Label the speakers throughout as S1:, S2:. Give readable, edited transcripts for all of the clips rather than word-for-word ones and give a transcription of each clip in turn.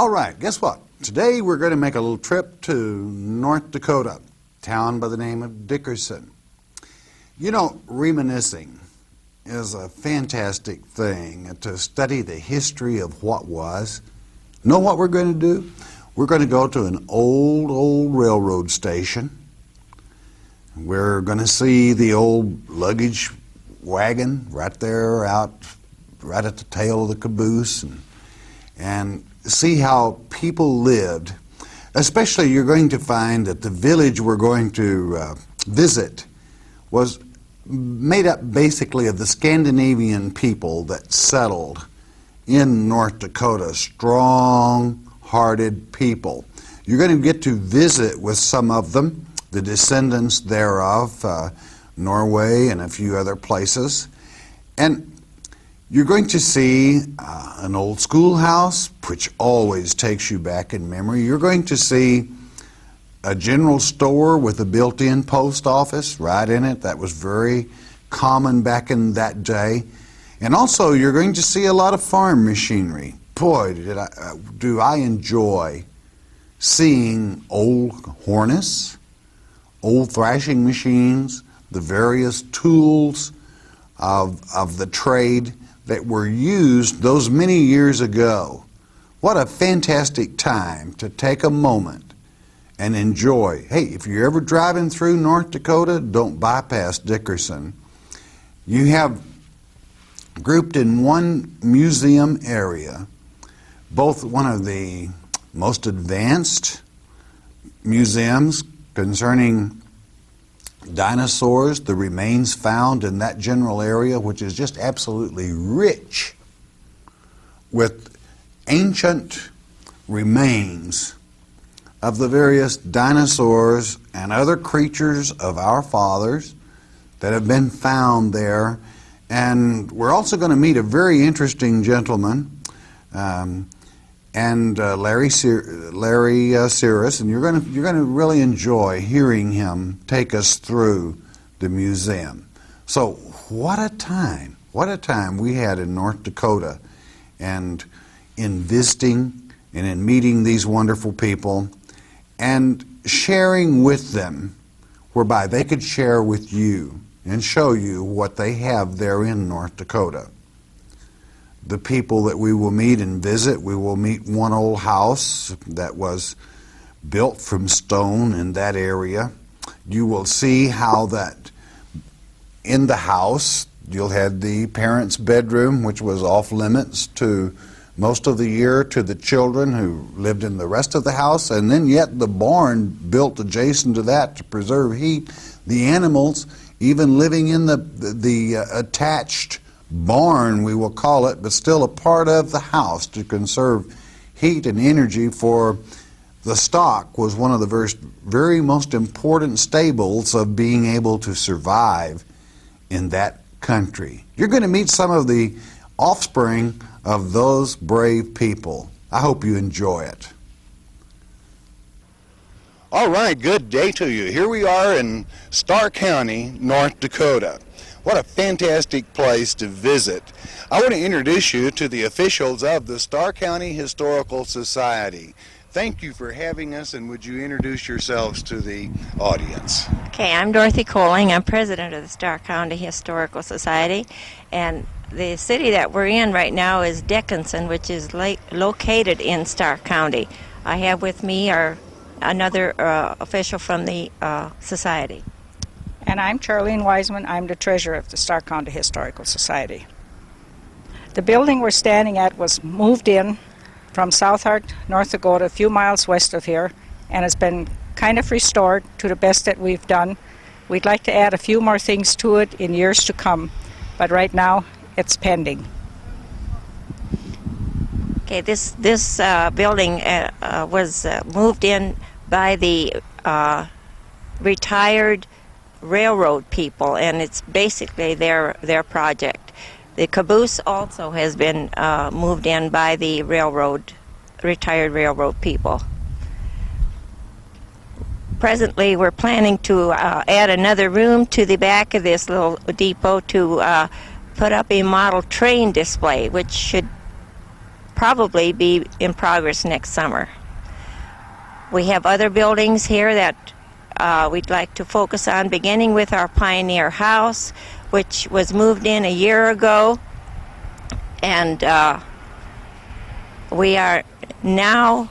S1: All right, guess what? Today we're going to make a little trip to North Dakota, a town by the name of Dickerson. You know, reminiscing is a fantastic thing to study the history of what was. Know what we're going to do? We're going to go to an old railroad station. We're going to see the old luggage wagon right there out right at the tail of the caboose and see how people lived. Especially you're going to find that the village we're going to visit was made up basically of the Scandinavian people that settled in North Dakota, strong-hearted people. You're going to get to visit with some of them, the descendants thereof, Norway and a few other places. And you're going to see an old schoolhouse, which always takes you back in memory. You're going to see a general store with a built-in post office right in it. That was very common back in that day. And also, you're going to see a lot of farm machinery. Boy, do I enjoy seeing old harness, old thrashing machines, the various tools of the trade that were used those many years ago. What a fantastic time to take a moment and enjoy. Hey, if you're ever driving through North Dakota, don't bypass Dickerson. You have grouped in one museum area, both one of the most advanced museums concerning dinosaurs, the remains found in that general area, which is just absolutely rich with ancient remains of the various dinosaurs and other creatures of our fathers that have been found there. And we're also going to meet a very interesting gentleman, Larry Cirrus, and you're going to really enjoy hearing him take us through the museum. So what a time we had in North Dakota, and in visiting and in meeting these wonderful people and sharing with them, whereby they could share with you and show you what they have there in North Dakota. The people that we will meet and visit, we will meet one old house that was built from stone in that area. You will see how that in the house, you'll have the parents' bedroom, which was off limits to most of the year to the children who lived in the rest of the house, and then yet the barn built adjacent to that to preserve heat. The animals, even living in the attached barn, we will call it, but still a part of the house to conserve heat and energy for the stock, was one of the very most important stables of being able to survive in that country. You're going to meet some of the offspring of those brave people. I hope you enjoy it. All right, good day to you. Here we are in Starr County, North Dakota. What a fantastic place to visit. I want to introduce you to the officials of the Starr County Historical Society. Thank you for having us, and would you introduce yourselves to the audience?
S2: Okay, I'm Dorothy Coling. I'm president of the Starr County Historical Society, and the city that we're in right now is Dickinson, which is located in Starr County. I have with me another official from the society.
S3: And I'm Charlene Wiseman. I'm the treasurer of the Starr County Historical Society. The building we're standing at was moved in from Southard, North Dakota, a few miles west of here, and has been kind of restored to the best that we've done. We'd like to add a few more things to it in years to come, but right now it's pending.
S2: Okay, this building was moved in by the retired railroad people, and it's basically their project. The caboose also has been moved in by the retired railroad people. Presently, we're planning to add another room to the back of this little depot to put up a model train display, which should probably be in progress next summer. We have other buildings here that we'd like to focus on, beginning with our Pioneer House, which was moved in a year ago, and we are now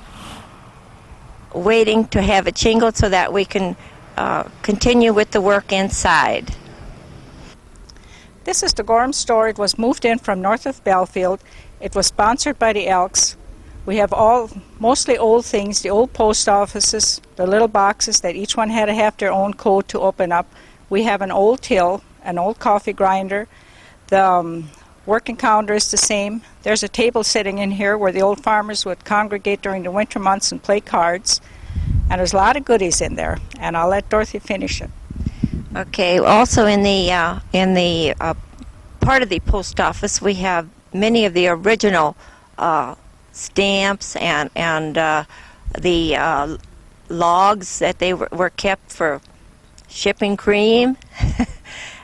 S2: waiting to have it shingled so that we can continue with the work inside.
S3: This is the Gorham store. It was moved in from north of Belfield. It was sponsored by the Elks. We have mostly old things, the old post offices, the little boxes that each one had to have their own code to open up. We have an old till, an old coffee grinder. The working counter is the same. There's a table sitting in here where the old farmers would congregate during the winter months and play cards. And there's a lot of goodies in there. And I'll let Dorothy finish it.
S2: Okay. Also, in the part of the post office, we have many of the original stamps and the logs that they were kept for shipping cream.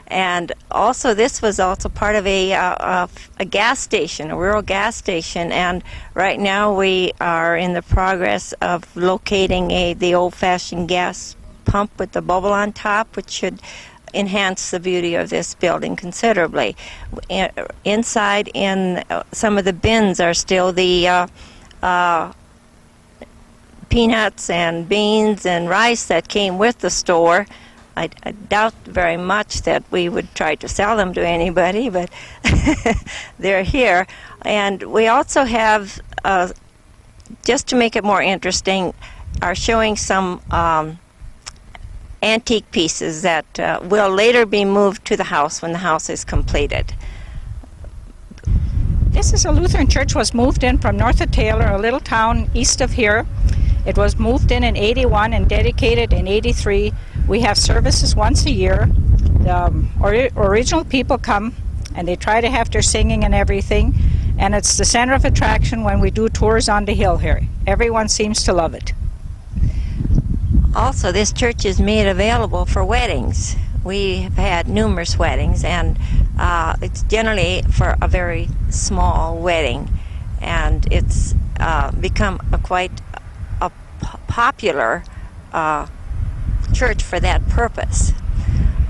S2: And also, this was also part of a gas station, a rural gas station. And right now, we are in the progress of locating the old-fashioned gas pump with the bubble on top, which should enhance the beauty of this building considerably. Inside, in some of the bins, are still the peanuts and beans and rice that came with the store. I doubt very much that we would try to sell them to anybody, but they're here. And we also have, just to make it more interesting, are showing some antique pieces that will later be moved to the house when the house is completed.
S3: This is a Lutheran church, was moved in from north of Taylor, a little town east of here. It was moved in 81 and dedicated in 83. We have services once a year. The original people come and they try to have their singing and everything. And it's the center of attraction when we do tours on the hill here. Everyone seems to love it.
S2: Also, this church is made available for weddings. We have had numerous weddings, and it's generally for a very small wedding. And it's become quite a popular church for that purpose.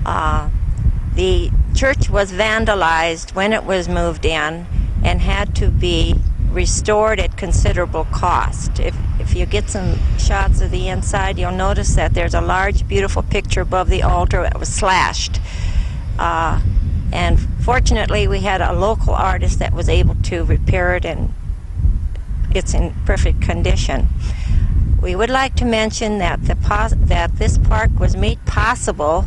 S2: The church was vandalized when it was moved in and had to be restored at considerable cost. If you get some shots of the inside, you'll notice that there's a large, beautiful picture above the altar that was slashed. And fortunately, we had a local artist that was able to repair it, and it's in perfect condition. We would like to mention that that this park was made possible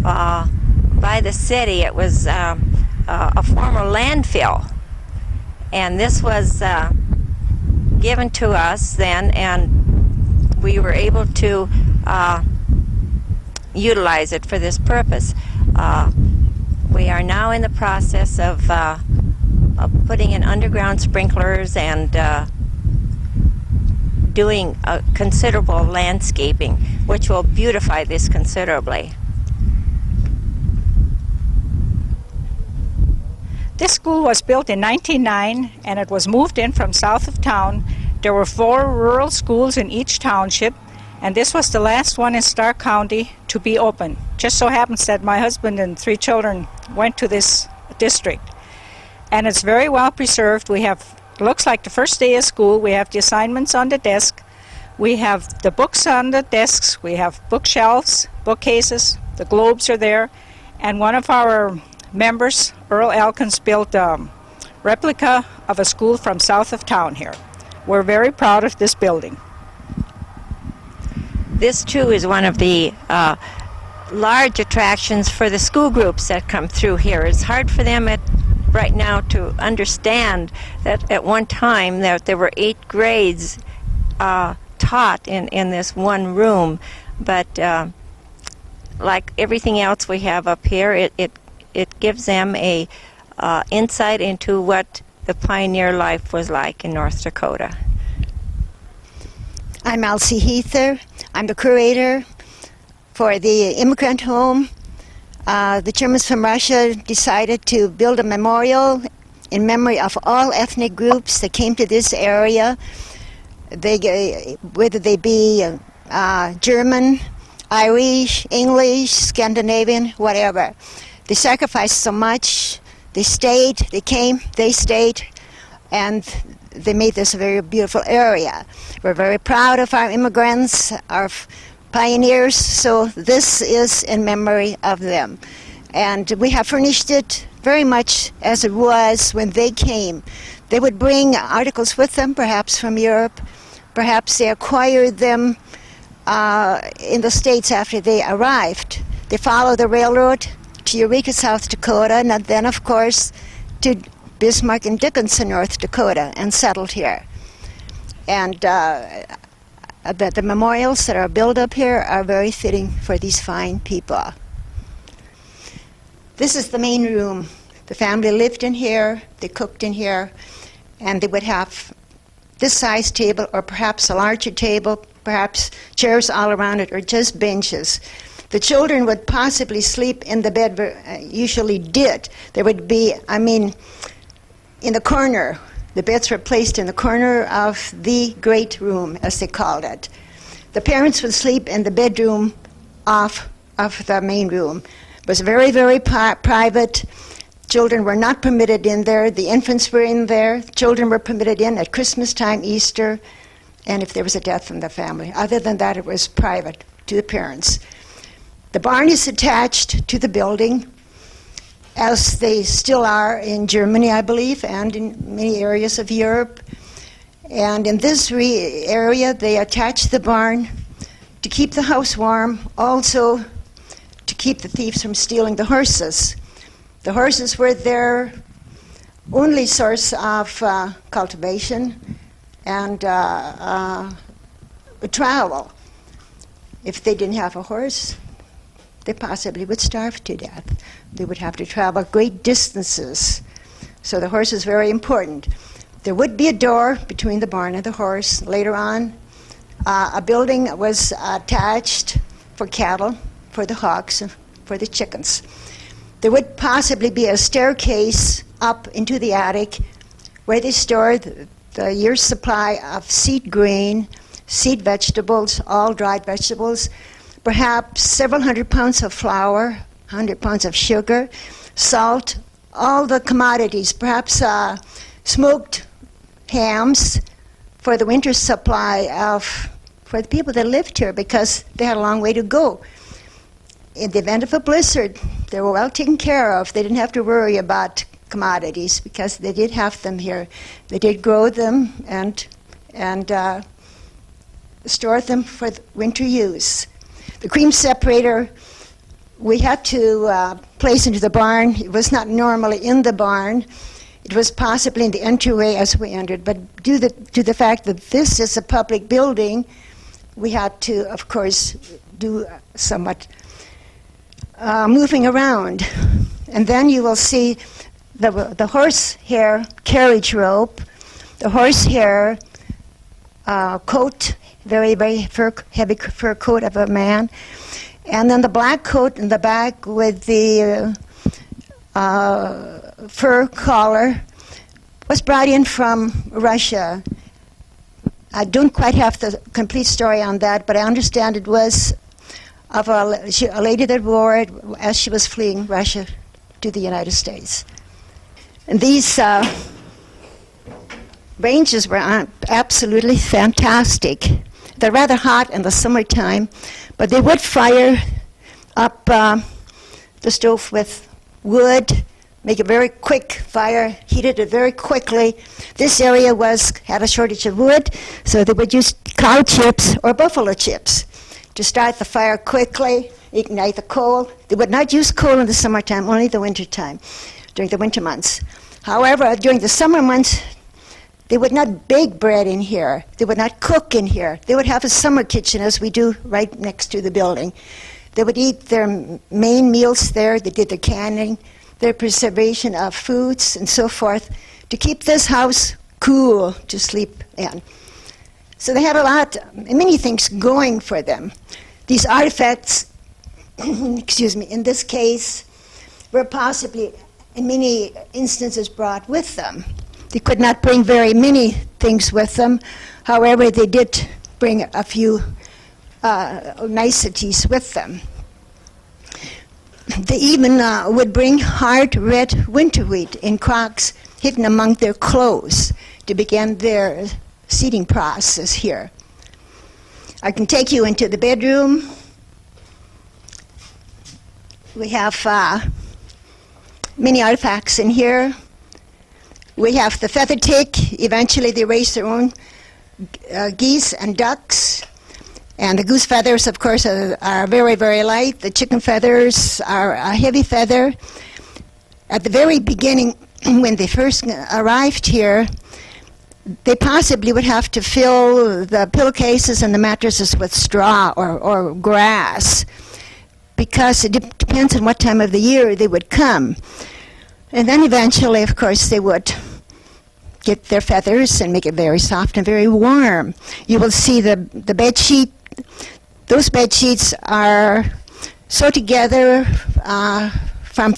S2: by the city. It was a former landfill, and this was given to us then, and we were able to utilize it for this purpose. We are now in the process of putting in underground sprinklers and doing considerable landscaping, which will beautify this considerably.
S3: This school was built in 1909 and it was moved in from south of town. There were 4 rural schools in each township, and this was the last one in Stark County to be open. Just so happens that my husband and 3 children went to this district. And it's very well preserved. We have, looks like the first day of school, we have the assignments on the desk. We have the books on the desks. We have bookshelves, bookcases. The globes are there. And one of our members, Earl Elkins, built a replica of a school from south of town here. We're very proud of this building.
S2: This, too, is one of the large attractions for the school groups that come through here. It's hard for them right now to understand that at one time that there were 8 grades taught in this one room, but like everything else we have up here, it gives them a insight into what the pioneer life was like in North Dakota.
S4: I'm Elsie Heather. I'm the curator for the immigrant home. The Germans from Russia decided to build a memorial in memory of all ethnic groups that came to this area, whether they be German, Irish, English, Scandinavian, whatever. They sacrificed so much. They stayed, they came, they stayed, and they made this a very beautiful area. We're very proud of our immigrants, our pioneers, so this is in memory of them. And we have furnished it very much as it was when they came. They would bring articles with them, perhaps from Europe. Perhaps they acquired them in the States after they arrived. They followed the railroad to Eureka, South Dakota, and then, of course, to Bismarck and Dickinson, North Dakota, and settled here. And the memorials that are built up here are very fitting for these fine people. This is the main room. The family lived in here, they cooked in here, and they would have this size table, or perhaps a larger table, perhaps chairs all around it, or just benches. The children would possibly sleep in the bed, usually did. There would be, in the corner. The beds were placed in the corner of the great room, as they called it. The parents would sleep in the bedroom of the main room. It was very, very private. Children were not permitted in there. The infants were in there. Children were permitted in at Christmas time, Easter, and if there was a death in the family. Other than that, it was private to the parents. The barn is attached to the building, as they still are in Germany, I believe, and in many areas of Europe. And in this area, they attached the barn to keep the house warm, also to keep the thieves from stealing the horses. The horses were their only source of cultivation and travel. If they didn't have a horse, they possibly would starve to death. They would have to travel great distances. So the horse is very important. There would be a door between the barn and the horse. Later on, a building was attached for cattle, for the hogs, and for the chickens. There would possibly be a staircase up into the attic where they stored the year's supply of seed grain, seed vegetables, all dried vegetables, perhaps several 100 pounds of flour, 100 pounds of sugar, salt, all the commodities, perhaps smoked hams for the winter supply for the people that lived here, because they had a long way to go. In the event of a blizzard, they were well taken care of. They didn't have to worry about commodities because they did have them here. They did grow them and store them for winter use. The cream separator we had to place into the barn. It was not normally in the barn. It was possibly in the entryway as we entered, but due to the fact that this is a public building, we had to, of course, do somewhat moving around. And then you will see the horsehair carriage rope, the horsehair coat, very, very heavy fur coat of a man, and then the black coat in the back with the fur collar was brought in from Russia. I don't quite have the complete story on that, but I understand it was of a lady that wore it as she was fleeing Russia to the United States. And these ranges were absolutely fantastic. They're rather hot in the summertime, but they would fire up the stove with wood, make a very quick fire, heated it very quickly. This area had a shortage of wood, so they would use cow chips or buffalo chips to start the fire quickly, ignite the coal. They would not use coal in the summertime, only the wintertime, during the winter months. However, during the summer months, they would not bake bread in here. They would not cook in here. They would have a summer kitchen, as we do right next to the building. They would eat their main meals there. They did their canning, their preservation of foods, and so forth, to keep this house cool to sleep in. So they had many things going for them. These artifacts, excuse me, in this case, were possibly in many instances brought with them. They could not bring very many things with them. However, they did bring a few niceties with them. They even would bring hard red winter wheat in crocks hidden among their clothes to begin their seeding process here. I can take you into the bedroom. We have many artifacts in here. We have the feather tick. Eventually they raised their own geese and ducks. And the goose feathers, of course, are very, very light. The chicken feathers are a heavy feather. At the very beginning, when they first arrived here, they possibly would have to fill the pillowcases and the mattresses with straw or grass, because it depends on what time of the year they would come. And then eventually, of course, they would get their feathers and make it very soft and very warm. You will see the bed sheet. Those bed sheets are sewed together from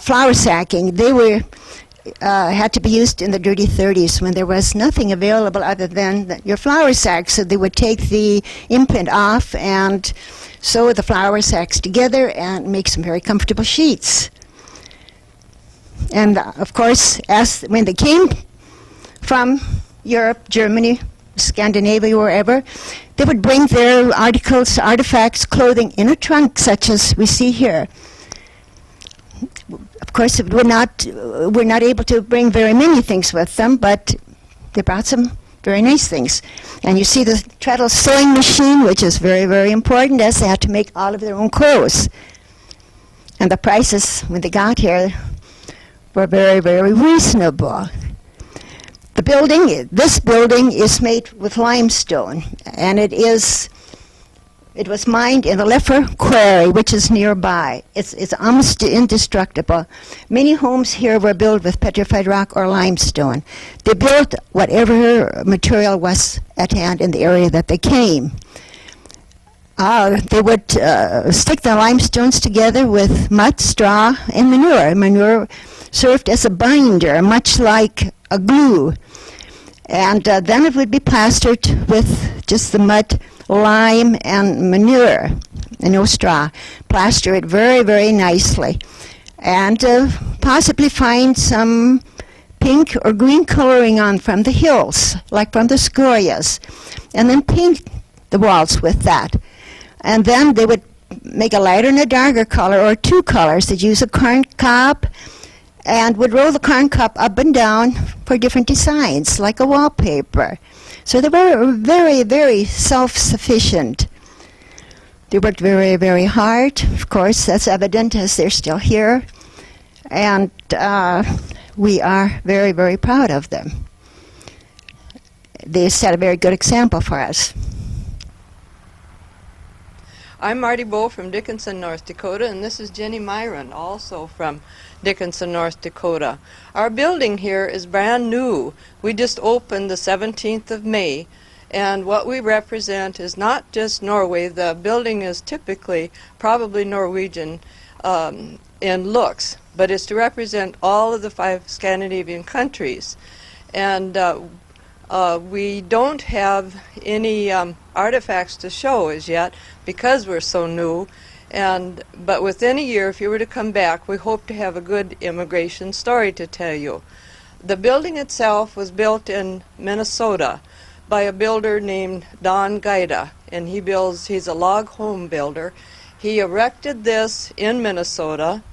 S4: flour sacking. They were had to be used in the dirty 30s when there was nothing available other than your flour sacks. So they would take the imprint off and sew the flour sacks together and make some very comfortable sheets. And of course, when they came from Europe, Germany, Scandinavia, wherever, they would bring their articles, artifacts, clothing in a trunk such as we see here. Of course, we're not able to bring very many things with them, but they brought some very nice things. And you see the treadle sewing machine, which is very, very important, as they had to make all of their own clothes. And the prices, when they got here, were very, very reasonable. This building is made with limestone, and it was mined in the Leffer Quarry, which is nearby. It's almost indestructible. Many homes here were built with petrified rock or limestone. They built whatever material was at hand in the area that they came. They would stick the limestones together with mud, straw, and manure. Manure served as a binder, much like a glue. And then it would be plastered with just the mud, lime, and manure, and no straw. Plaster it very, very nicely. And possibly find some pink or green coloring on from the hills, like from the scorias. And then paint the walls with that. And then they would make a lighter and a darker color, or two colors. They'd use a corn cob and would roll the corn cob up and down for different designs, like a wallpaper. So they were very, very self-sufficient. They worked very, very hard. Of course, that's evident as they're still here. And we are very, very proud of them. They set a very good example for us.
S5: I'm Marty Bowe from Dickinson, North Dakota, and this is Jenny Myron, also from Dickinson, North Dakota. Our building here is brand new. We just opened the 17th of May, and what we represent is not just Norway. The building is typically probably Norwegian in looks, but it's to represent all of the 5 Scandinavian countries. And we don't have any artifacts to show as yet because we're so new. But within a year, if you were to come back, we hope to have a good immigration story to tell you. The building itself was built in Minnesota by a builder named Don Gaida, and he's a log home builder. He erected this in Minnesota,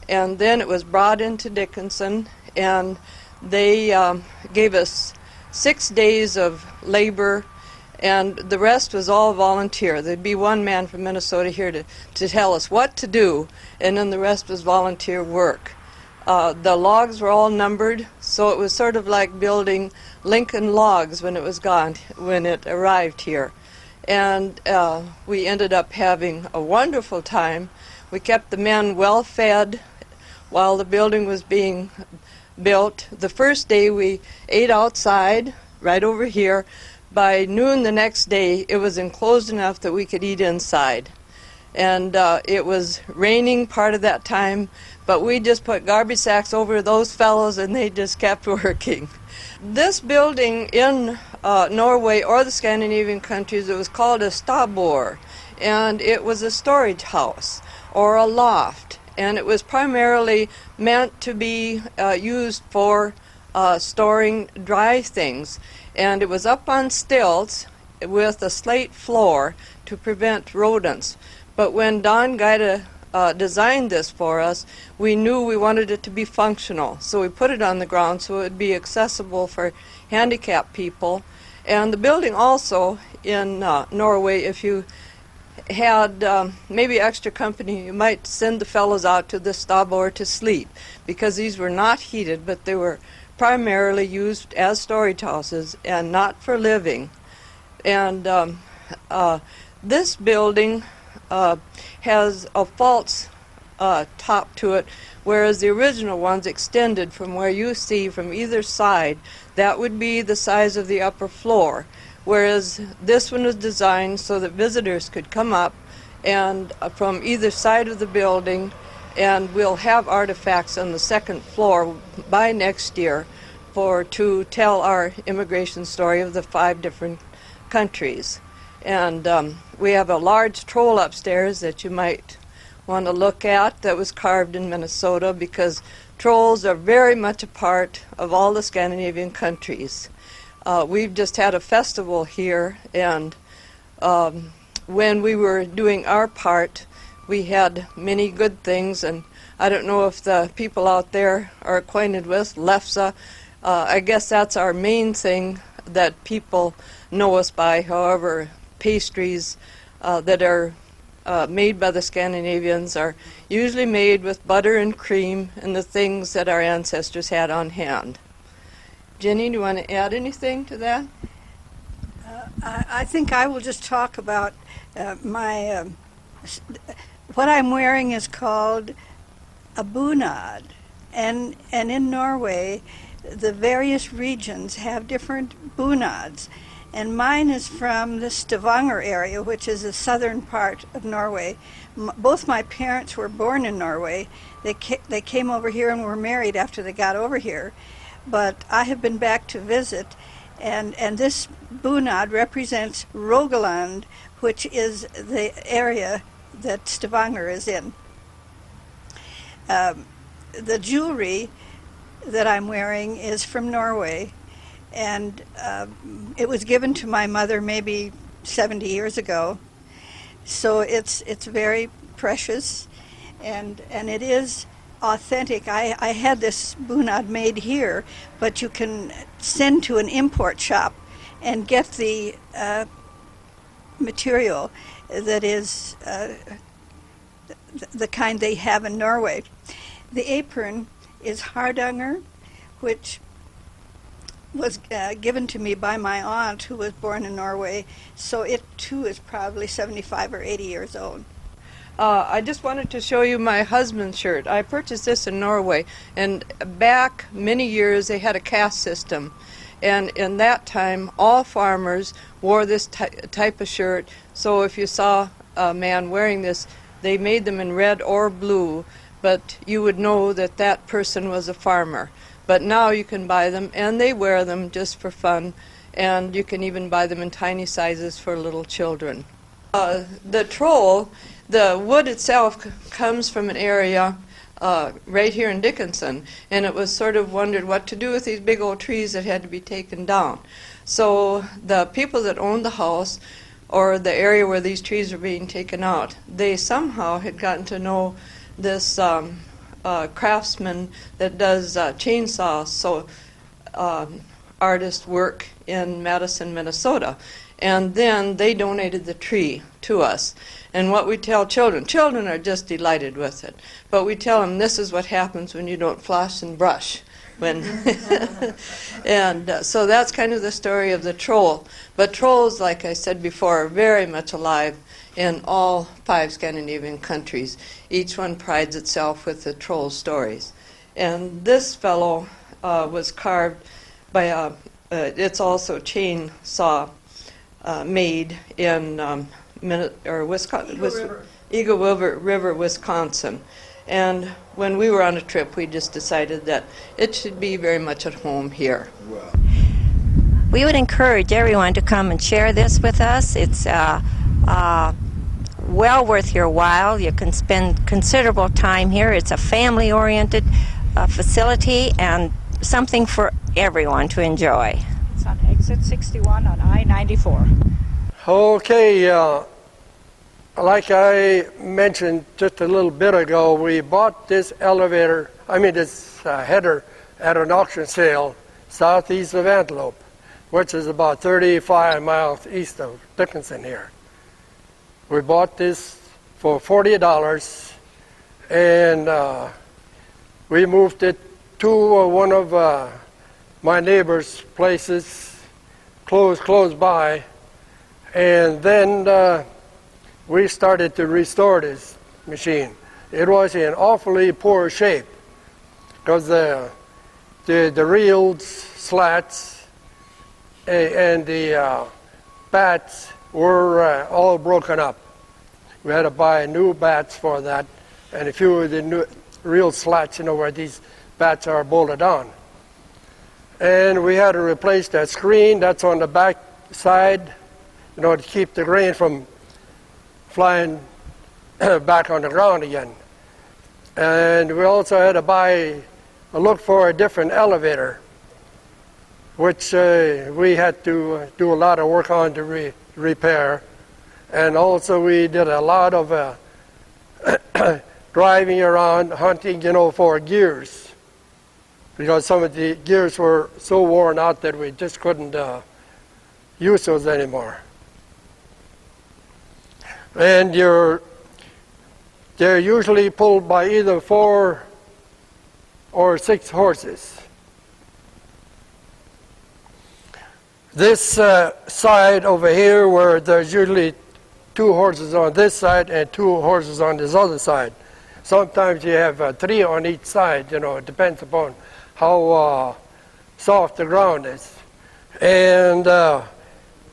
S5: and then it was brought into Dickinson, and they gave us 6 days of labor, and the rest was all volunteer. There'd be one man from Minnesota here to tell us what to do, and then the rest was volunteer work. The logs were all numbered, so it was sort of like building Lincoln logs when it arrived here. And we ended up having a wonderful time. We kept the men well fed while the building was being built. The first day we ate outside, right over here. By noon the next day, it was enclosed enough that we could eat inside. And it was raining part of that time, But we just put garbage sacks over those fellows and they just kept working. This building in Norway or the Scandinavian countries, it was called a stabor, and it was a storage house or a loft, and it was primarily meant to be used for storing dry things, and it was up on stilts with a slate floor to prevent rodents. But when Don Gaida designed this for us, we knew we wanted it to be functional, so we put it on the ground so it would be accessible for handicapped people. And the building also in Norway, if you had maybe extra company, you might send the fellows out to the stabor to sleep, because these were not heated, but they were primarily used as storage houses and not for living. And this building has a false top to it, whereas the original ones extended from where you see from either side. That would be the size of the upper floor, whereas this one was designed so that visitors could come up and from either side of the building, and we'll have artifacts on the second floor by next year to tell our immigration story of the 5 different countries. And we have a large troll upstairs that you might want to look at that was carved in Minnesota, because trolls are very much a part of all the Scandinavian countries. We've just had a festival here, and when we were doing our part, we had many good things, and I don't know if the people out there are acquainted with lefse. I guess that's our main thing that people know us by. However, pastries that are made by the Scandinavians are usually made with butter and cream and the things that our ancestors had on hand. Jenny, do you want to add anything to that?
S6: I think I will just talk about my what I'm wearing is called a bunad, and in Norway the various regions have different bunads, and mine is from the Stavanger area, which is the southern part of Norway. Both my parents were born in Norway. They came over here and were married after they got over here, but I have been back to visit, and this bunad represents Rogaland, which is the area that Stavanger is in. The jewelry that I'm wearing is from Norway, and it was given to my mother maybe 70 years ago, so it's very precious, and it is authentic. I had this bunad made here, but you can send to an import shop and get the material that is the kind they have in Norway. The apron is Hardanger, which was given to me by my aunt, who was born in Norway, so it too is probably 75 or 80 years old.
S5: I just wanted to show you my husband's shirt. I purchased this in Norway, and back many years they had a caste system, and in that time all farmers wore this type of shirt. So if you saw a man wearing this, they made them in red or blue, but you would know that that person was a farmer. But now you can buy them, and they wear them just for fun, and you can even buy them in tiny sizes for little children. The troll, the wood itself comes from an area right here in Dickinson, and it was sort of wondered what to do with these big old trees that had to be taken down. So the people that owned the house, or the area where these trees were being taken out, they somehow had gotten to know this craftsman that does chainsaws, so artist work in Madison, Minnesota. And then they donated the tree to us. And what we tell children are just delighted with it. But we tell them this is what happens when you don't floss and brush. And so that's kind of the story of the troll. But trolls, like I said before, are very much alive in all 5 Scandinavian countries. Each one prides itself with the troll stories. And this fellow was carved by it's also chainsaw made in Wisconsin, Eagle River, Wisconsin. And when we were on a trip, we just decided that it should be very much at home here.
S2: We would encourage everyone to come and share this with us. It's well worth your while. You can spend considerable time here. It's a family-oriented facility and something for everyone to enjoy.
S3: It's on exit 61 on I-94.
S7: Okay, like I mentioned just a little bit ago, we bought this header at an auction sale southeast of Antelope, which is about 35 miles east of Dickinson here. We bought this for $40, and we moved it to one of my neighbor's places close by, and then we started to restore this machine. It was in awfully poor shape because the reels, slats, and the bats were all broken up. We had to buy new bats for that, and a few of the new reel slats, where these bats are bolted on. And we had to replace that screen that's on the back side, to keep the grain from flying back on the ground again. And we also had to look for a different elevator, which we had to do a lot of work on to repair. And also we did a lot of driving around hunting, for gears, because some of the gears were so worn out that we just couldn't use those anymore. And they're usually pulled by either 4 or 6 horses. This side over here, where there's usually 2 horses on this side and 2 horses on this other side. Sometimes you have 3 on each side, it depends upon how soft the ground is. And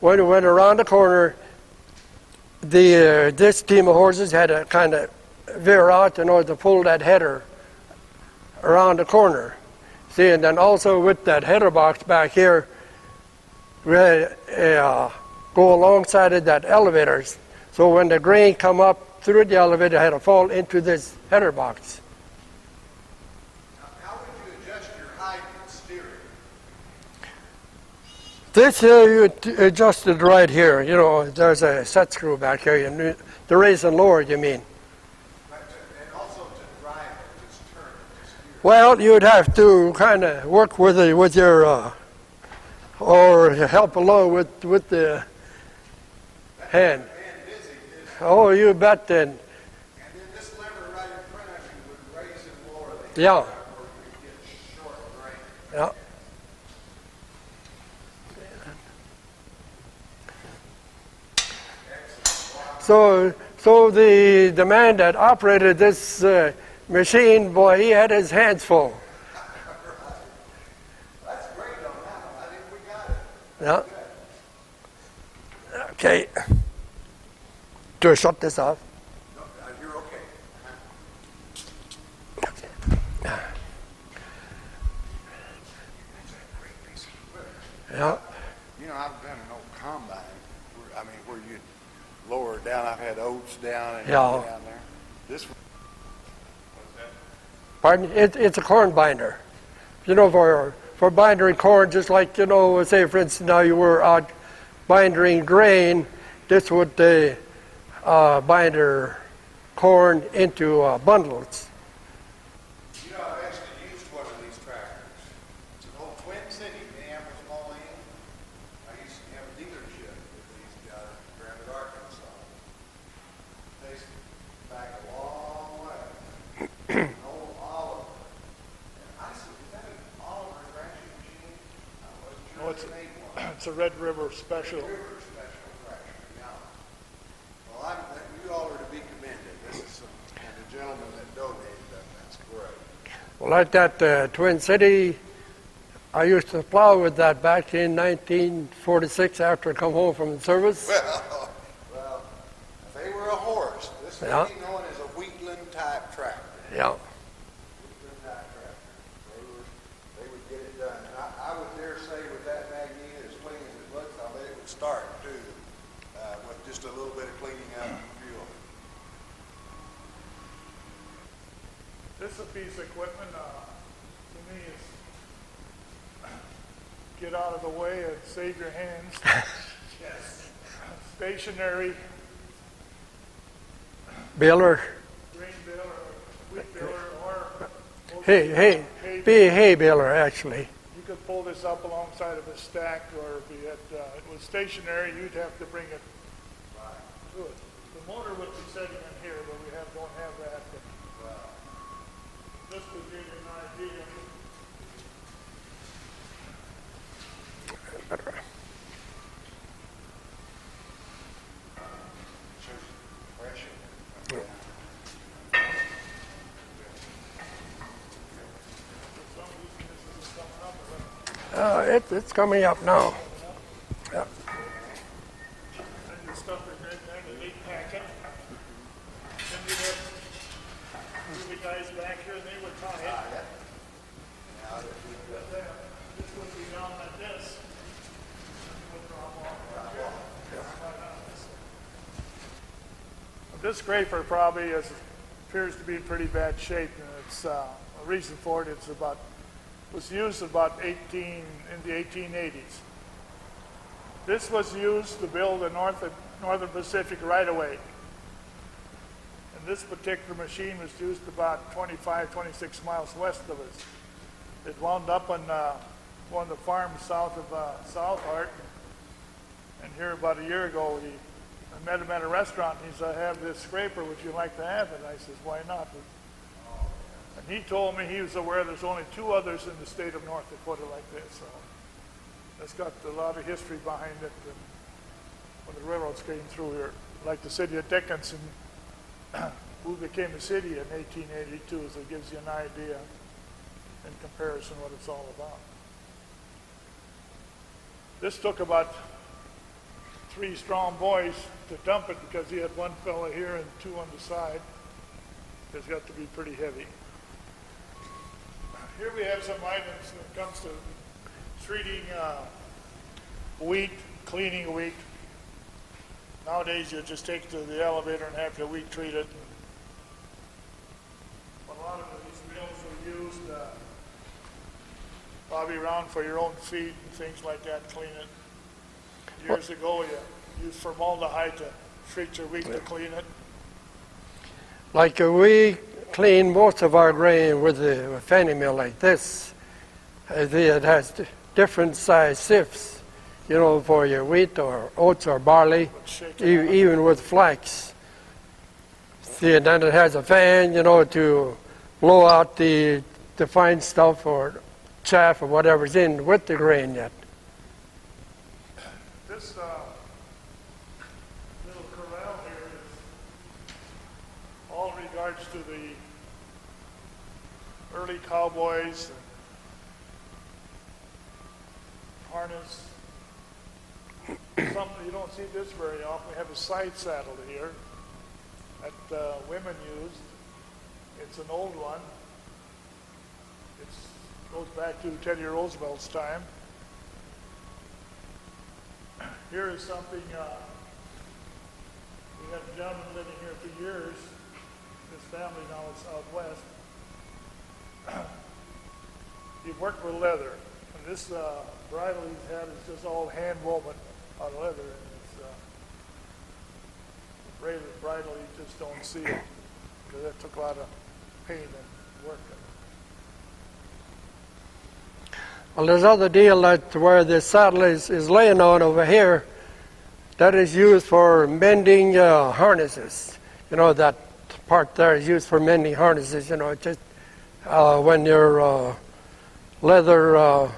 S7: when we went around the corner, this team of horses had to kind of veer out in order to pull that header around the corner. See, and then also with that header box back here, we had go alongside of that elevators. So when the grain come up through the elevator, it had to fall into this header box.
S1: How would you adjust your height and steering?
S7: This here, you adjust it right here. There's a set screw back here. The raise and lower, you mean?
S1: And also to drive it, just turn it, just steer.
S7: Well, you'd have to kind of work with your, or help along with the hand. Oh, you bet then.
S1: And then this lever right in front of you would raise and lower the
S7: Yeah.
S1: or you could get short grain.
S7: Yeah. So the man that operated this machine, boy, he had his hands full.
S1: That's great on that one. I think we got it.
S7: Yeah. Okay. Do I shut this off?
S1: No, you're okay.
S7: Yeah.
S1: I've done an old combine. Where you lower it down. I've had oats down and
S7: Yeah.
S1: down there. This one.
S7: Pardon? It's a corn binder. For binding corn, just like, say, for instance, now you were out binding grain, this would binder corn into bundles.
S1: I've actually used one of these tractors. It's an old Twin City, Minneapolis, Moline. I used to have a dealership with these guys in Grand Arkansas. They back a long way. An old Oliver. And I said, is that an Oliver thrashing machine? I wasn't sure
S8: No,
S1: if they made one.
S8: it's a Red River Special.
S1: River special thrasher, yeah. Well, you all are to be commended. This is and the gentleman that donated that. That's great.
S7: Well, like that Twin City, I used to plow with that back in 1946 after I come home from the service.
S1: Well, if they were a horse, this would
S7: Yeah.
S1: be known as a Wheatland type tractor.
S7: Yeah.
S1: They would get it done. And I would dare say with that magnet as clean as it looks, I bet it would start too, with just a little bit of cleaning up and fuel.
S8: This is a piece of equipment, to me, is get out of the way and save your hands. Yes. Stationary
S7: Baler.
S8: grain baler, wheat baler, or
S7: Hay baler, actually.
S8: you could pull this up alongside of a stack, or if you had, it was stationary, you'd have to bring it to it. The motor would be sitting in here, but we don't have that. But, this would give you an idea.
S7: It's coming up now. Yeah.
S8: And the stuff is right there, the 8-packet. Then you'd have the guys back here, and they would tie it. This would be down like this. This scraper probably appears to be in pretty bad shape, and it's a reason for it. Was used about in the 1880s. This was used to build the Northern Pacific right-of-way. And this particular machine was used about 25, 26 miles west of us. It wound up on one of the farms south of South Hart. And here about a year ago, I met him at a restaurant, and he said, "I have this scraper, would you like to have it?" I says, "Why not?" And he told me he was aware there's only 2 others in the state of North Dakota like this. So that's got a lot of history behind it. And when the railroads came through here, like the city of Dickinson, who became a city in 1882, so it gives you an idea in comparison what it's all about. This took about 3 strong boys to dump it because he had 1 fella here and 2 on the side. It's got to be pretty heavy. Here we have some items when it comes to treating wheat, cleaning wheat. Nowadays you just take it to the elevator and have your wheat treated. But a lot of these mills are used probably around for your own feed and things like that, clean it. Years ago you used formaldehyde to treat your wheat to clean it.
S7: Like we clean most of our grain with a fanny mill like this. It has different size sifts, for your wheat or oats or barley, even with flax. See, and then it has a fan, to blow out the fine stuff or chaff or whatever's in with the grain yet.
S8: This little corral here is all in regards to the early cowboys and harness. Something you don't see this very often. We have a side saddle here that women used. It's an old one. It goes back to Teddy Roosevelt's time. Here is something, we have a gentleman living here for years. His family now is out west. He worked with leather. And this bridle he's had is just all hand woven out of leather. And it's braided bridle, you just don't see it. Because that took a lot of pain and work.
S7: Well, there's other deal that where the saddle is laying on over here, that is used for mending harnesses. That part there is used for mending harnesses. Just when your leather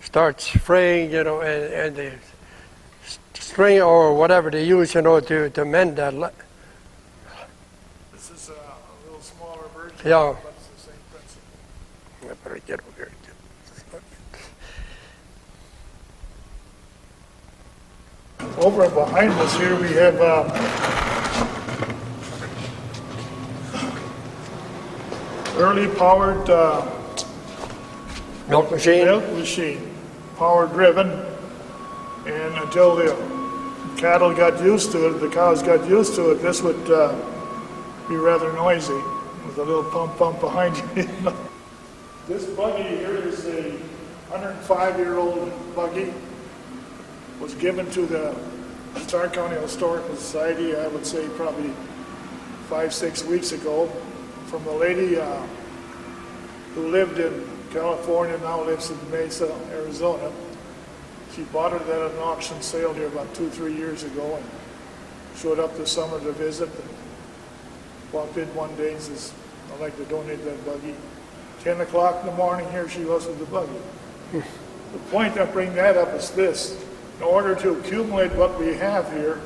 S7: starts fraying, and the string or whatever they use, to mend that.
S8: This is a little smaller version,
S7: Yeah.
S8: but it's the same principle.
S7: I better get over here.
S8: Over and behind us here we have early powered
S7: Milk machine?
S8: milk machine, power driven, and until the cattle got used to it, the cows got used to it, this would be rather noisy with a little pump behind you. This buggy here is a 105-year-old buggy. Was given to the Stark County Historical Society, I would say probably 5-6 weeks ago, from a lady who lived in California, now lives in Mesa, Arizona. She bought it at an auction sale here about 2-3 years ago and showed up this summer to visit. And walked in one day and says, I'd like to donate that buggy. 10 o'clock in the morning, here she was with the buggy. The point I bring that up is this. In order to accumulate what we have here,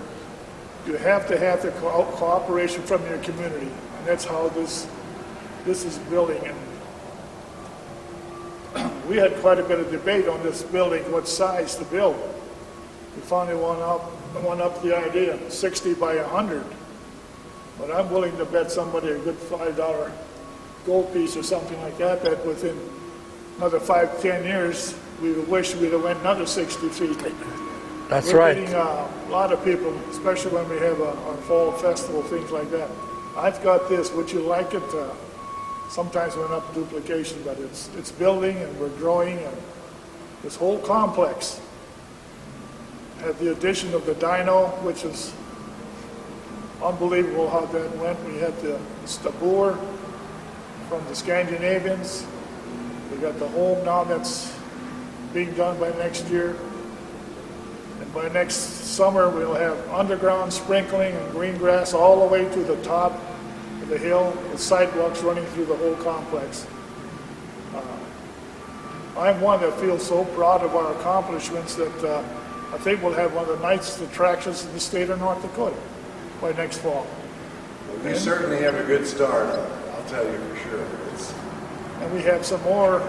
S8: you have to have the cooperation from your community. And that's how this is building. And we had quite a bit of debate on this building, what size to build. We finally won up the idea, 60 by 100. But I'm willing to bet somebody a good $5 gold piece or something like that, that within another 5-10 years, we wish we'd have went another 60 feet.
S7: That's
S8: We're
S7: right.
S8: getting a lot of people, especially when we have our fall festival, things like that. I've got this, would you like it? Sometimes we're not duplication, but it's building and we're growing, and this whole complex had the addition of the dyno, which is unbelievable how that went. We had the stabur from the Scandinavians. We got the home now that's being done by next year. And by next summer, we'll have underground sprinkling and green grass all the way to the top of the hill, with sidewalks running through the whole complex. I'm one that feels so proud of our accomplishments that I think we'll have one of the nicest attractions in the state of North Dakota by next fall.
S9: Well, you certainly have a good start, I'll tell you for sure.
S8: And we have some more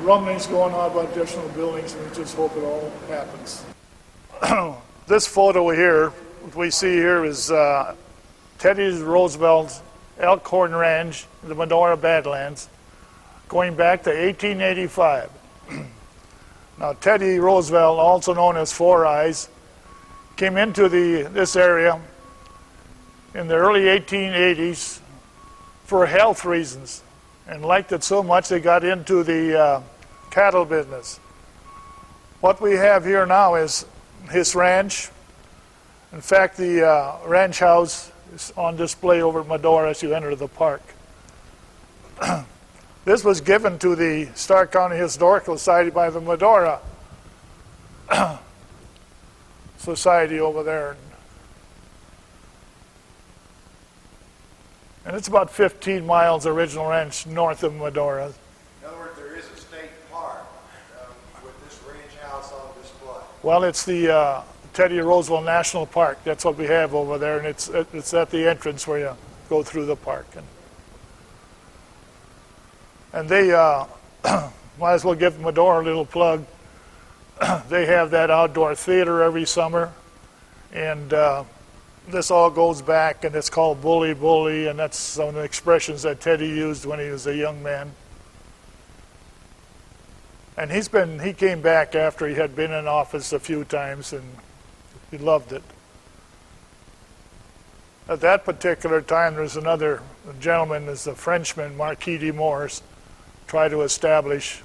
S8: rumblings going on about additional buildings, and we just hope it all happens. This photo here, what we see here is Teddy Roosevelt's Elkhorn Ranch, the Medora Badlands, going back to 1885. Now, Teddy Roosevelt, also known as Four Eyes, came into this area in the early 1880s for health reasons, and liked it so much they got into the cattle business. What we have here now is his ranch. In fact, the ranch house is on display over at Medora as you enter the park. This was given to the Stark County Historical Society by the Medora Society over there. And it's about 15 miles original ranch north of Medora.
S9: In other words, there is a state park with this ranch house on display.
S8: Well, it's the Teddy Roosevelt National Park. That's what we have over there, and it's at the entrance where you go through the park. And they might as well give Medora a little plug. They have that outdoor theater every summer, and this all goes back, and it's called Bully Bully, and that's some of the expressions that Teddy used when he was a young man. And he came back after he had been in office a few times, and he loved it. At that particular time, there's another gentleman, is a Frenchman, Marquis de Morse, tried to establish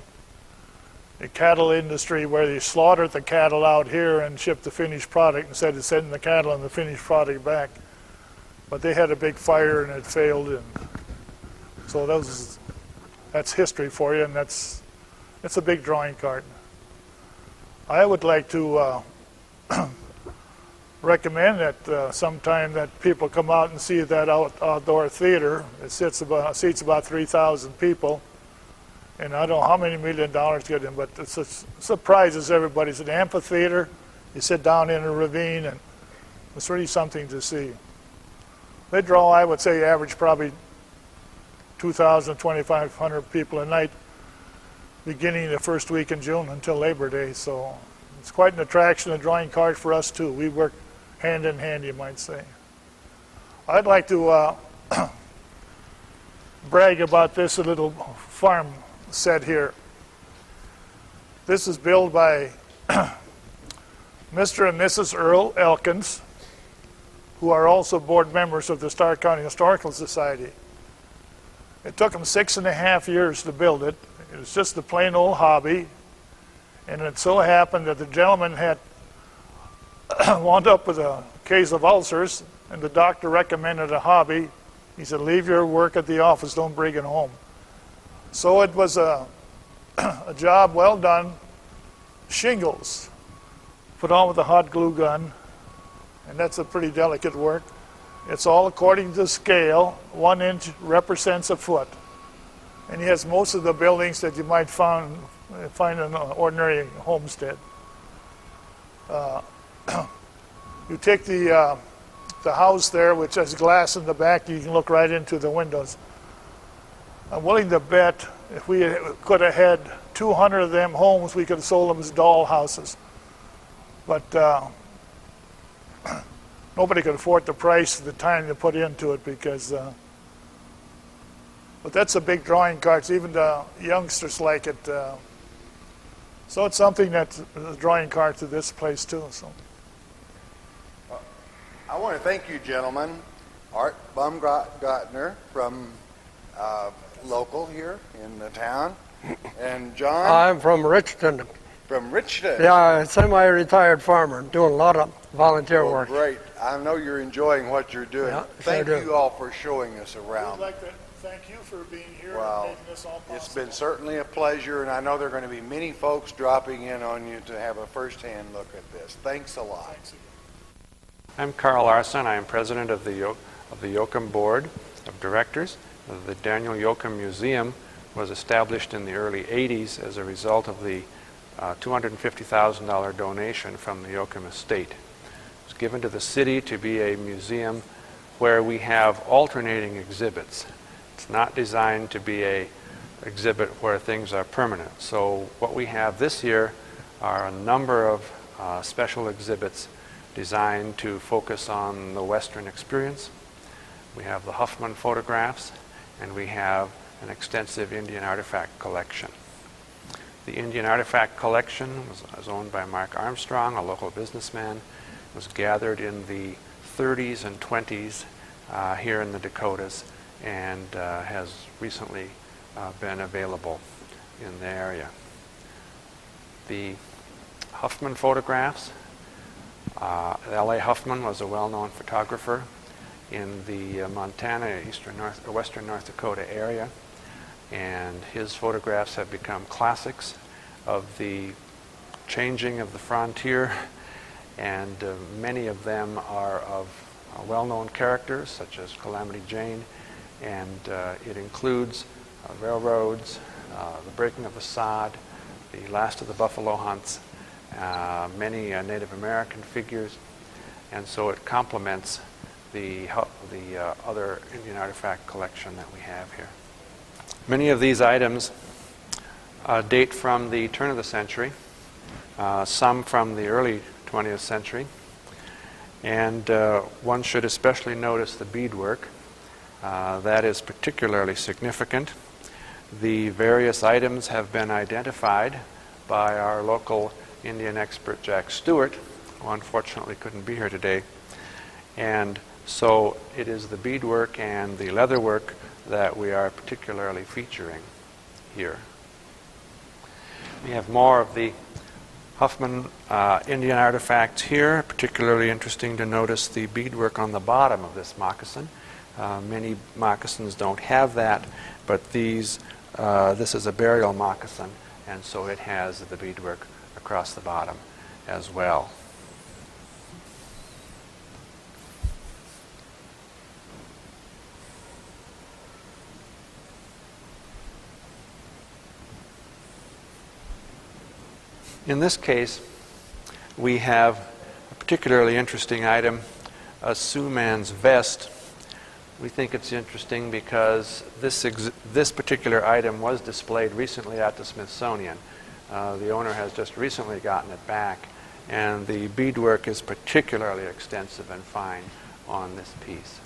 S8: a cattle industry where they slaughtered the cattle out here and shipped the finished product instead of sending the cattle and the finished product back. But they had a big fire and it failed, and so that's history for you, and it's a big drawing card. I would like to recommend that sometime that people come out and see that outdoor theater. It seats about 3,000 people. And I don't know how many $1 million get in, but it surprises everybody. It's an amphitheater. You sit down in a ravine, and it's really something to see. They draw, I would say, average probably 2,000, 2,500 people a night, beginning the first week in June until Labor Day. So it's quite an attraction, a drawing card for us, too. We work hand in hand, you might say. I'd like to brag about this little farm set here. This is built by Mr. and Mrs. Earl Elkins, who are also board members of the Stark County Historical Society. It took them 6.5 years to build it. It was just a plain old hobby. And it so happened that the gentleman had wound up with a case of ulcers, and the doctor recommended a hobby. He said, leave your work at the office, don't bring it home. So it was a job well done. Shingles, put on with a hot glue gun, and that's a pretty delicate work. It's all according to scale. 1 inch represents a foot. And he has most of the buildings that you might find in an ordinary homestead. You take the house there, which has glass in the back, you can look right into the windows. I'm willing to bet if we could have had 200 of them homes, we could have sold them as doll houses. But nobody could afford the price, the time to put into it, because but that's a big drawing card. Even the youngsters like it. So it's something that's a drawing card to this place too. So
S9: I want to thank you, gentlemen. Art Baumgartner from local here in the town, and John.
S7: I'm from Richton.
S9: From Richton.
S7: Yeah, semi-retired farmer, doing a lot of volunteer work.
S9: Great. I know you're enjoying what you're doing.
S7: Yeah,
S9: Thank
S7: sure do.
S9: you all for showing us
S8: we'd
S9: around.
S8: like to thank you for being here
S9: Well,
S8: and making this all possible.
S9: It's been certainly a pleasure, and I know there are going to be many folks dropping in on you to have a first-hand look at this. Thanks a lot.
S8: Thanks again.
S10: I'm Carl Larson. I am president of the Yoakum Board of Directors. The Daniel Yoakum Museum was established in the early 80s as a result of the $250,000 donation from the Yoakum estate. It was given to the city to be a museum where we have alternating exhibits. It's not designed to be a exhibit where things are permanent. So what we have this year are a number of special exhibits designed to focus on the Western experience. We have the Huffman photographs, and we have an extensive Indian artifact collection. The Indian artifact collection was owned by Mark Armstrong, a local businessman. It was gathered in the 30s and 20s here in the Dakotas, and has recently been available in the area. The Huffman photographs, L.A. Huffman was a well-known photographer in the Montana, western North Dakota area, and his photographs have become classics of the changing of the frontier, and many of them are of well-known characters such as Calamity Jane, and it includes railroads, the breaking of the sod, the last of the buffalo hunts, many Native American figures, and so it complements the other Indian artifact collection that we have here. Many of these items date from the turn of the century, some from the early 20th century, and one should especially notice the beadwork. That is particularly significant. The various items have been identified by our local Indian expert Jack Stewart, who unfortunately couldn't be here today, and so it is the beadwork and the leatherwork that we are particularly featuring here. We have more of the Huffman Indian artifacts here. Particularly interesting to notice the beadwork on the bottom of this moccasin. Many moccasins don't have that, but this is a burial moccasin, and so it has the beadwork across the bottom as well. In this case, we have a particularly interesting item, a Sioux man's vest. We think it's interesting because this particular item was displayed recently at the Smithsonian. The owner has just recently gotten it back, and the beadwork is particularly extensive and fine on this piece.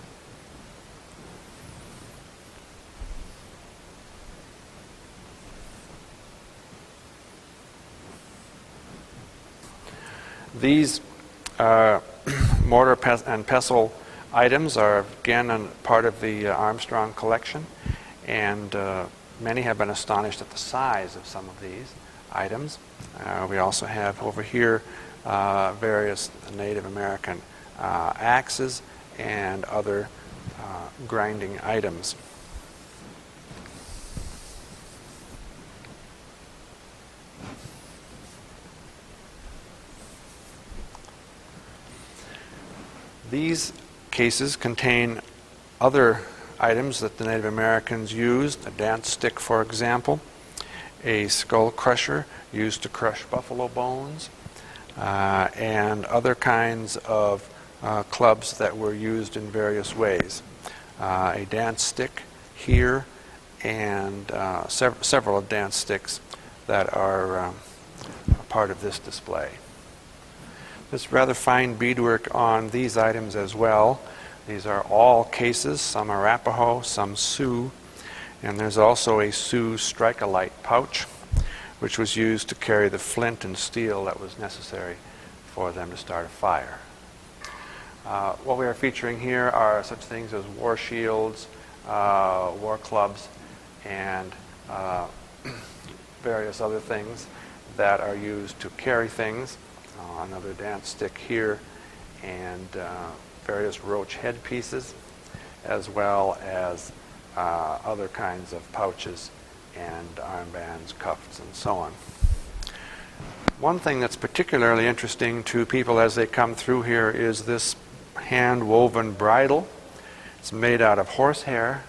S10: These mortar and pestle items are again part of the Armstrong collection, and many have been astonished at the size of some of these items. We also have over here various Native American axes and other grinding items. These cases contain other items that the Native Americans used, a dance stick, for example, a skull crusher used to crush buffalo bones, and other kinds of clubs that were used in various ways. A dance stick here, and several dance sticks that are a part of this display. There's rather fine beadwork on these items as well. These are all cases, some Arapaho, some Sioux, and there's also a Sioux strike-a-light pouch, which was used to carry the flint and steel that was necessary for them to start a fire. What we are featuring here are such things as war shields, war clubs, and various other things that are used to carry things. Another dance stick here, and various roach headpieces, as well as other kinds of pouches and armbands, cuffs, and so on. One thing that's particularly interesting to people as they come through here is this hand-woven bridle. It's made out of horsehair.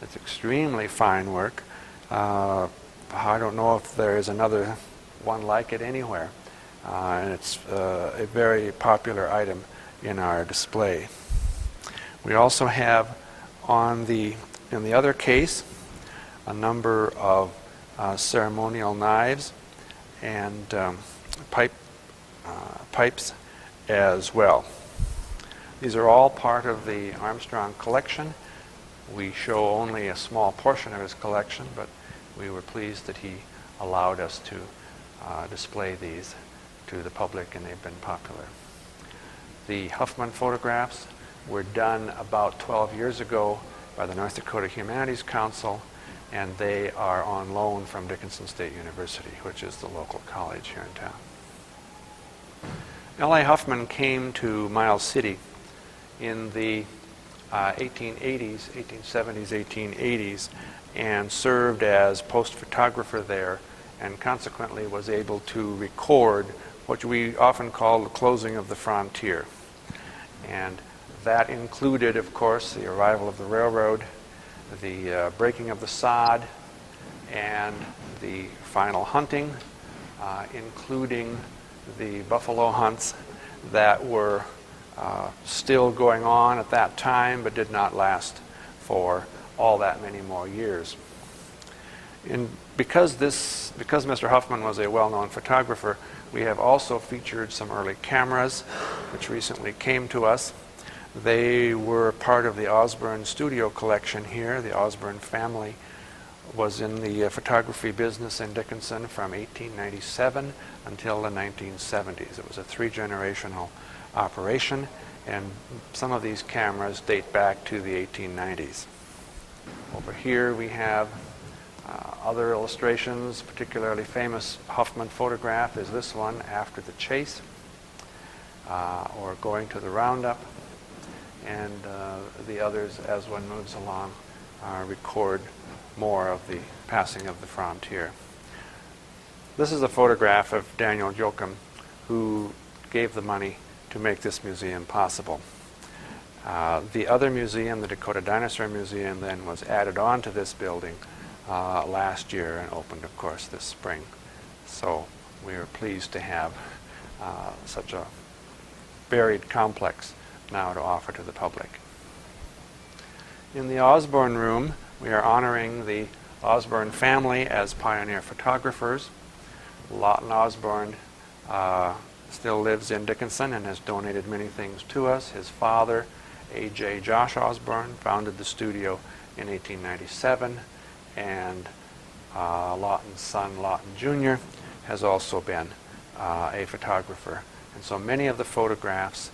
S10: It's extremely fine work. I don't know if there is another one like it anywhere. And it's a very popular item in our display. We also have in the other case a number of ceremonial knives and pipes as well. These are all part of the Armstrong collection. We show only a small portion of his collection, but we were pleased that he allowed us to display these to the public, and they've been popular. The Huffman photographs were done about 12 years ago by the North Dakota Humanities Council, and they are on loan from Dickinson State University, which is the local college here in town. L.A. Huffman came to Miles City in the 1870s, 1880s, and served as post photographer there, and consequently was able to record what we often call the closing of the frontier. And that included, of course, the arrival of the railroad, the breaking of the sod, and the final hunting, including the buffalo hunts that were still going on at that time but did not last for all that many more years. Because Mr. Huffman was a well-known photographer, we have also featured some early cameras which recently came to us. They were part of the Osborne studio collection here. The Osborne family was in the photography business in Dickinson from 1897 until the 1970s. It was a three-generational operation, and some of these cameras date back to the 1890s. Over here we have other illustrations. Particularly famous Huffman photograph is this one, After the Chase, or Going to the Roundup, and the others, as one moves along, record more of the passing of the frontier. This is a photograph of Daniel Jochum, who gave the money to make this museum possible. The other museum, the Dakota Dinosaur Museum, then was added on to this building last year and opened, of course, this spring. So we are pleased to have such a varied complex now to offer to the public. In the Osborne room, we are honoring the Osborne family as pioneer photographers. Lawton Osborne still lives in Dickinson and has donated many things to us. His father, A.J. Josh Osborne, founded the studio in 1897, and Lawton's son, Lawton Jr., has also been a photographer And so many of the photographs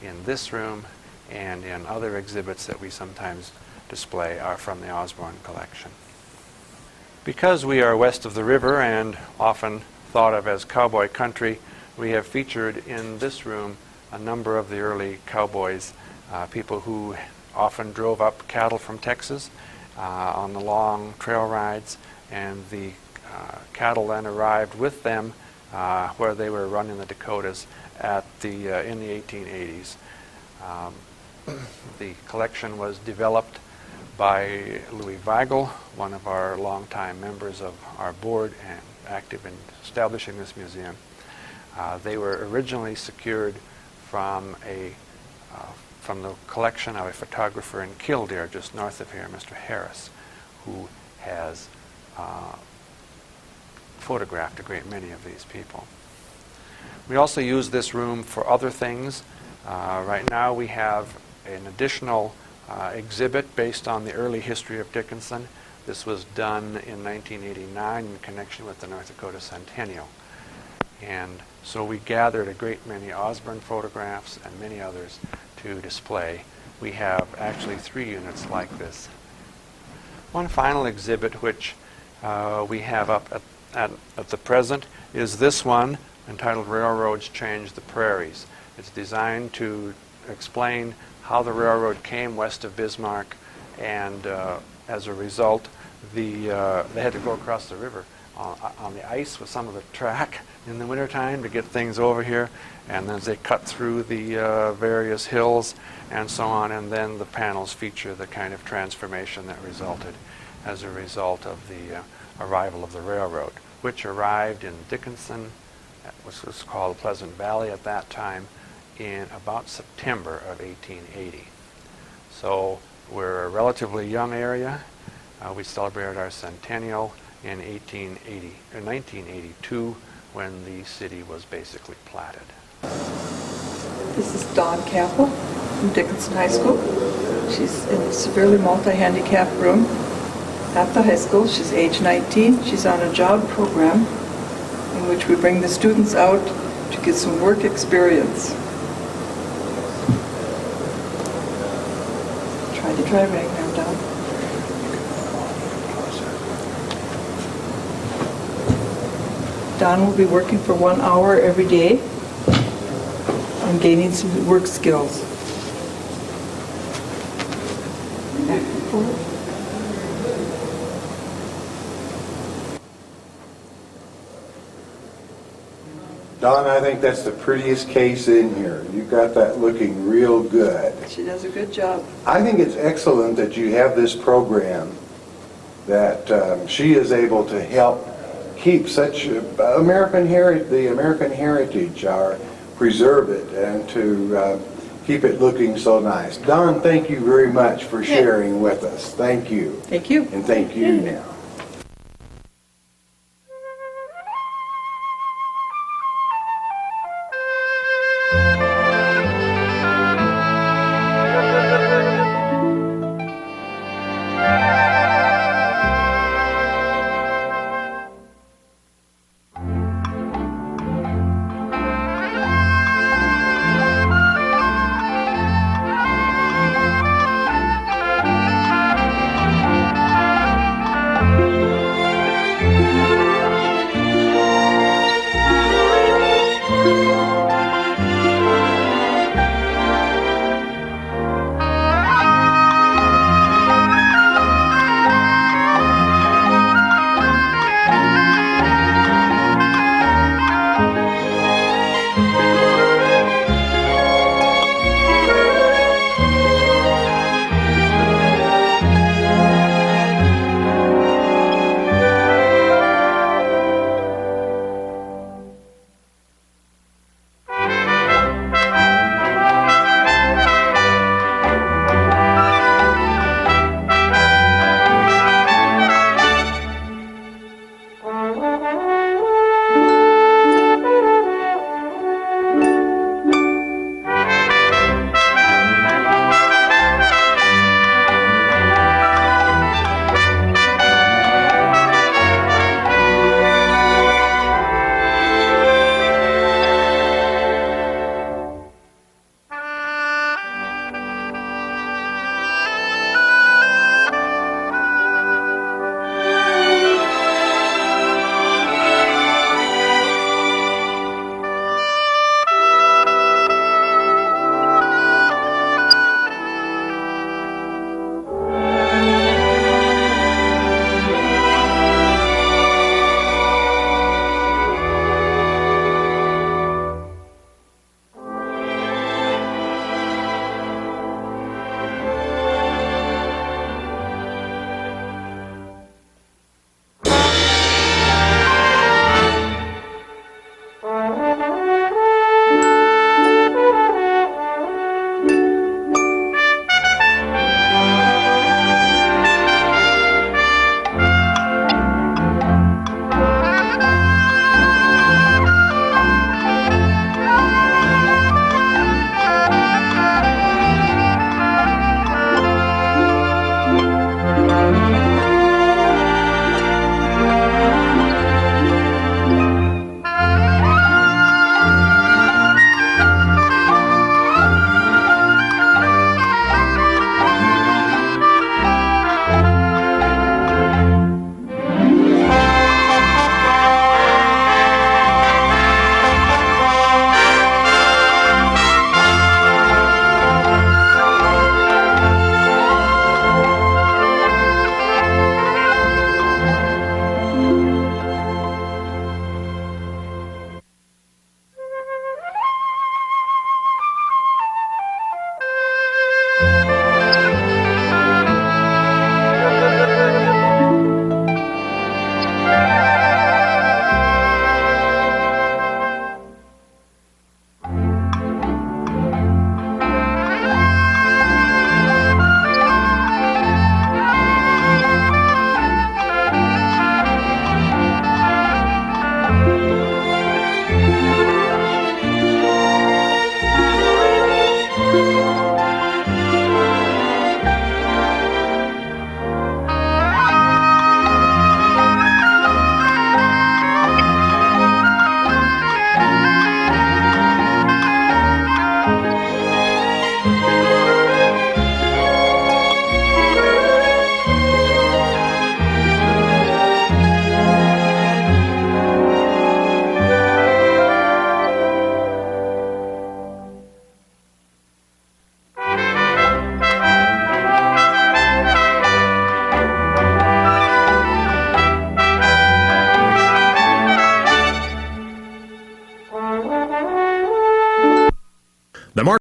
S10: in this room and in other exhibits that we sometimes display are from the Osborne collection. Because we are west of the river and often thought of as cowboy country, we have featured in this room a number of the early cowboys, people who often drove up cattle from Texas on the long trail rides, and the cattle then arrived with them where they were running the Dakotas in the 1880s. The collection was developed by Louis Weigel, one of our longtime members of our board and active in establishing this museum. They were originally secured from the collection of a photographer in Kildare, just north of here, Mr. Harris, who has photographed a great many of these people. We also use this room for other things. Right now we have an additional exhibit based on the early history of Dickinson. This was done in 1989 in connection with the North Dakota Centennial. And so we gathered a great many Osborne photographs and many others to display. We have actually 3 units like this. One final exhibit which we have up at the present is this one, entitled Railroads Change the Prairies. It's designed to explain how the railroad came west of Bismarck, and as a result, they had to go across the river on the ice with some of the track in the wintertime to get things over here, and then they cut through the various hills and so on, and then the panels feature the kind of transformation that resulted as a result of the arrival of the railroad, which arrived in Dickinson, which was called Pleasant Valley at that time, in about September of 1880. So we're a relatively young area. We celebrated our centennial in 1982, when the city was basically platted.
S11: This is Dawn Capel from Dickinson High School. She's in the severely multi-handicapped room at the high school. She's age 19. She's on a job program in which we bring the students out to get some work experience. Try the driving now, Dawn. Dawn will be working for 1 hour every day and gaining some work skills. Back and forth.
S12: Dawn, I think that's the prettiest case in here. You've got that looking real good.
S11: She does a good job.
S12: I think it's excellent that you have this program, that she is able to help keep such the American heritage, preserve it, and to keep it looking so nice. Dawn, thank you very much for sharing with us. Thank you.
S11: Thank you.
S12: And thank you now.